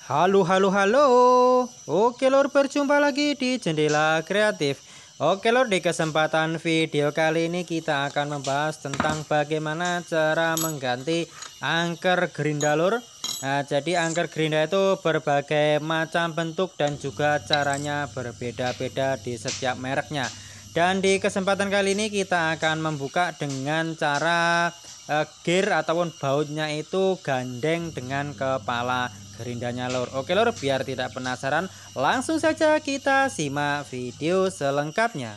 Halo, halo, halo. Oke lor, berjumpa lagi di Jendela Kreatif. Oke lor, di kesempatan video kali ini kita akan membahas tentang bagaimana cara mengganti angker gerinda lor. Nah, jadi angker gerinda itu berbagai macam bentuk dan juga caranya berbeda-beda di setiap mereknya. Dan di kesempatan kali ini kita akan membuka dengan cara gear ataupun bautnya itu gandeng dengan kepala gerindanya lor. Oke lor, biar tidak penasaran, langsung saja kita simak video selengkapnya.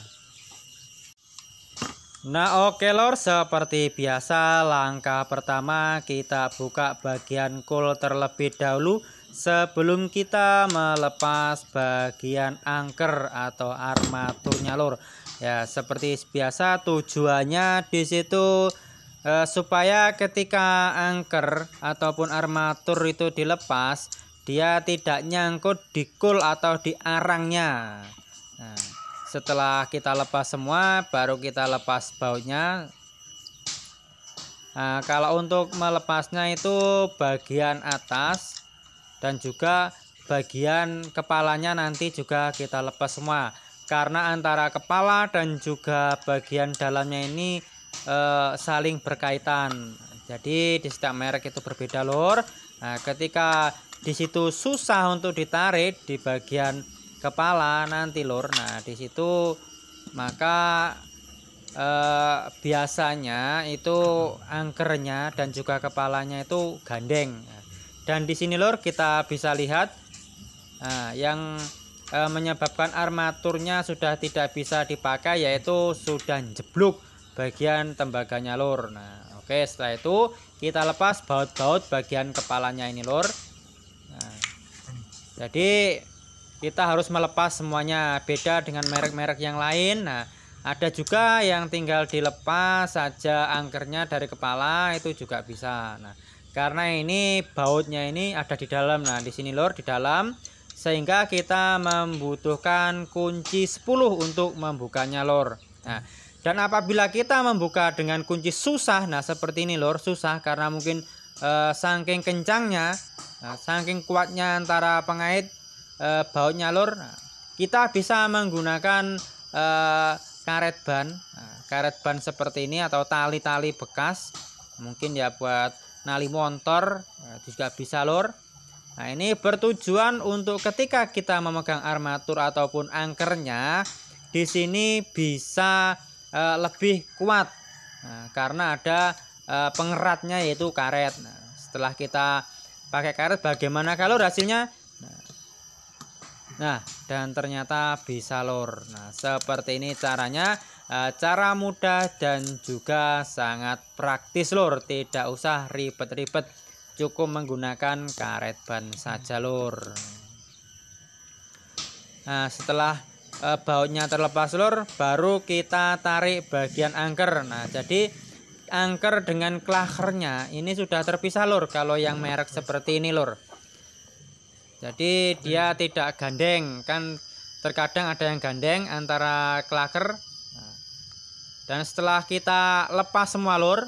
Nah oke lor, seperti biasa langkah pertama kita buka bagian cool terlebih dahulu sebelum kita melepas bagian angker atau armaturnya lor. Ya seperti biasa tujuannya di situ supaya ketika angker ataupun armatur itu dilepas, dia tidak nyangkut di cool atau di arangnya. Nah, setelah kita lepas semua, baru kita lepas bautnya. Nah, kalau untuk melepasnya itu bagian atas dan juga bagian kepalanya nanti juga kita lepas semua, karena antara kepala dan juga bagian dalamnya ini saling berkaitan. Jadi di setiap merek itu berbeda lor. Nah, ketika di situ susah untuk ditarik di bagian kepala nanti lor, nah di situ maka biasanya itu angkernya dan juga kepalanya itu gandeng. Dan di sini lor kita bisa lihat yang menyebabkan armaturnya sudah tidak bisa dipakai, yaitu sudah jeblok bagian tembaganya lor. Nah oke, setelah itu kita lepas baut-baut bagian kepalanya ini lor. Nah, jadi kita harus melepas semuanya, beda dengan merek-merek yang lain. Nah ada juga yang tinggal dilepas saja angkernya dari kepala, itu juga bisa. Nah karena ini bautnya ini ada di dalam. Nah di sini lor, di dalam, sehingga kita membutuhkan kunci 10 untuk membukanya lor. Nah dan apabila kita membuka dengan kunci susah, nah seperti ini lor, susah karena mungkin saking kencangnya, saking kuatnya antara pengait bautnya lor, kita bisa menggunakan karet ban. Karet ban seperti ini atau tali-tali bekas, mungkin ya buat nali motor juga bisa lor. Nah ini bertujuan untuk ketika kita memegang armatur ataupun angkernya, di sini bisa lebih kuat. Nah, karena ada pengeratnya yaitu karet. Nah, setelah kita pakai karet, bagaimana kalau hasilnya? Nah dan ternyata bisa lor. Nah seperti ini caranya, cara mudah dan juga sangat praktis lor, tidak usah ribet-ribet, cukup menggunakan karet ban saja lor. Nah setelah bautnya terlepas lor, baru kita tarik bagian angker. Nah jadi angker dengan klakernya ini sudah terpisah lor kalau yang merek seperti ini lor. Jadi dia tidak gandeng, kan terkadang ada yang gandeng antara klaker. Dan setelah kita lepas semua lor,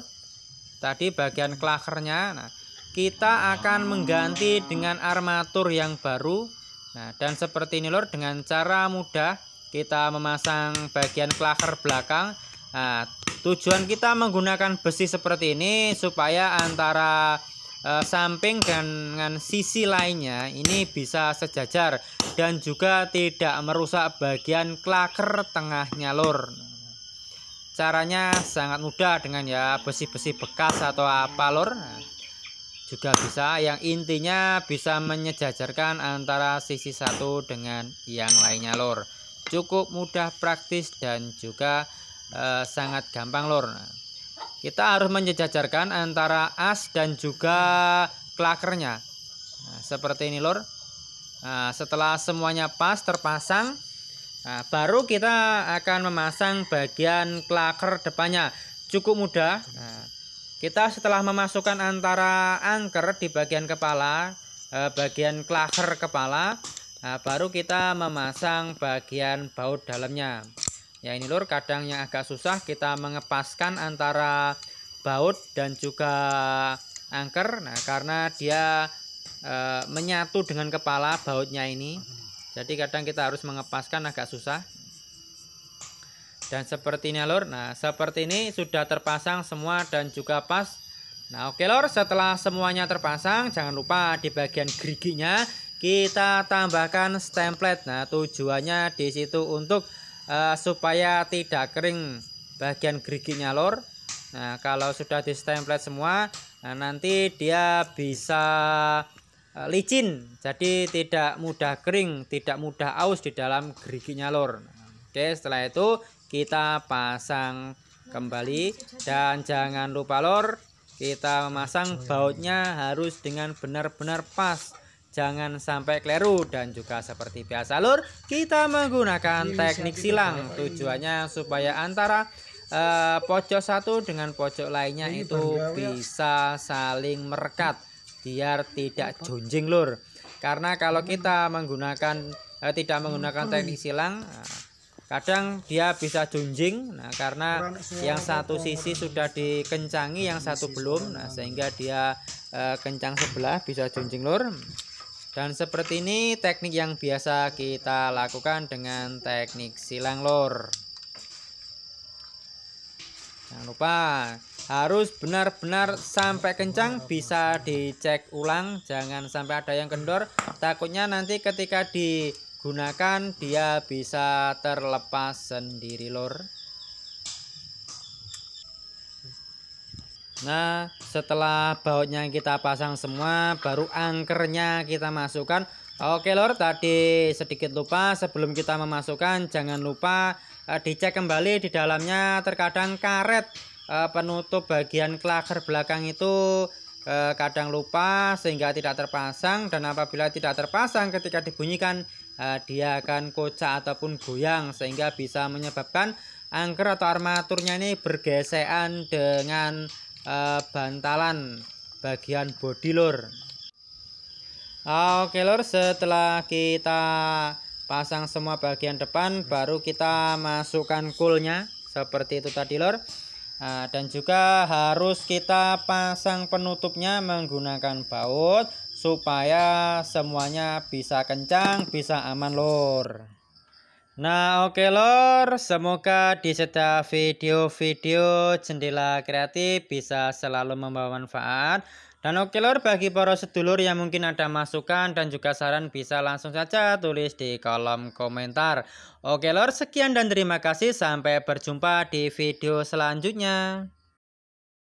tadi bagian klakernya, nah kita akan mengganti dengan armatur yang baru. Nah dan seperti ini lor, dengan cara mudah kita memasang bagian klaker belakang. Nah tujuan kita menggunakan besi seperti ini supaya antara samping dengan sisi lainnya ini bisa sejajar dan juga tidak merusak bagian klaker tengahnya lor. Caranya sangat mudah dengan ya besi-besi bekas atau apa lor. Juga bisa, yang intinya bisa menyejajarkan antara sisi satu dengan yang lainnya lor. Cukup mudah, praktis, dan juga sangat gampang lor. Kita harus menyejajarkan antara as dan juga klakernya. Nah, seperti ini lor. Nah, setelah semuanya pas terpasang, nah, baru kita akan memasang bagian klaker depannya. Cukup mudah. Nah, kita setelah memasukkan antara angker di bagian kepala, bagian klaker kepala, nah, baru kita memasang bagian baut dalamnya. Ya ini lur, kadang yang agak susah kita mengepaskan antara baut dan juga angker. Nah karena dia menyatu dengan kepala bautnya ini. Jadi kadang kita harus mengepaskan agak susah. Dan seperti ini lur. Nah seperti ini sudah terpasang semua dan juga pas. Nah oke lur, setelah semuanya terpasang, jangan lupa di bagian geriginya kita tambahkan stemplet. Nah tujuannya di situ untuk supaya tidak kering bagian geriginya lur. Nah kalau sudah di stemplet semua, nah, nanti dia bisa licin, jadi tidak mudah kering, tidak mudah aus di dalam geriginya lur. Oke, setelah itu kita pasang kembali dan jangan lupa lur, kita memasang bautnya harus dengan benar-benar pas, jangan sampai keliru. Dan juga seperti biasa lur, kita menggunakan teknik silang, tujuannya supaya antara pojok satu dengan pojok lainnya itu bisa saling merekat biar tidak jonjing lur. Karena kalau kita menggunakan tidak menggunakan teknik silang, kadang dia bisa junjing. Nah karena yang satu sisi sudah dikencangi, yang satu belum, nah sehingga dia kencang sebelah, bisa junjing lur. Dan seperti ini teknik yang biasa kita lakukan dengan teknik silang lur. Jangan lupa harus benar-benar sampai kencang, bisa dicek ulang, jangan sampai ada yang kendor, takutnya nanti ketika digunakan dia bisa terlepas sendiri lur. Nah setelah bautnya kita pasang semua, baru angkernya kita masukkan. Oke lor, tadi sedikit lupa, sebelum kita memasukkan jangan lupa dicek kembali di dalamnya. Terkadang karet penutup bagian klaker belakang itu kadang lupa sehingga tidak terpasang, dan apabila tidak terpasang ketika dibunyikan dia akan kocak ataupun goyang sehingga bisa menyebabkan angker atau armaturnya ini bergesekan dengan bantalan bagian bodi lur. Oke lur, setelah kita pasang semua bagian depan, baru kita masukkan coolnya seperti itu tadi lur. Dan juga harus kita pasang penutupnya menggunakan baut supaya semuanya bisa kencang, bisa aman lur. Nah oke lor, semoga di setiap video-video jendela kreatif bisa selalu membawa manfaat. Dan oke lor, bagi para sedulur yang mungkin ada masukan dan juga saran, bisa langsung saja tulis di kolom komentar. Oke lor, sekian dan terima kasih, sampai berjumpa di video selanjutnya.